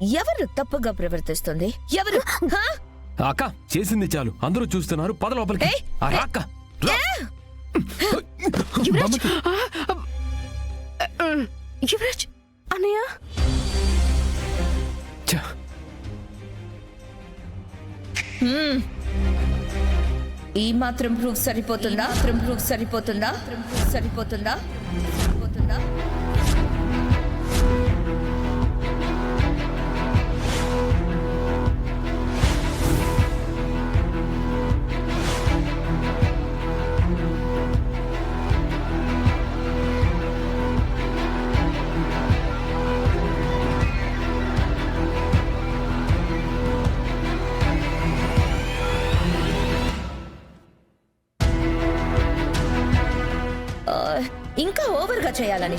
ఎవరు తప్పుగా ప్రవర్తిస్తుంది? ఎవరు? హా? అక్క చేసింది చాలు, అందరూ చూస్తున్నారు, పద లోపలికి. ఏయ్, ఆ, రా అక్క, రా. యువరాజ్ బామ్మర్ది. యువరాజ్ అన్నయ్య ఛ, ఈ మాత్రం ప్రూఫ్ సరిపోతుందా? సరిపోతుందా? సరిపోతుందా? ఇంకా ఓవర్గా చేయాలని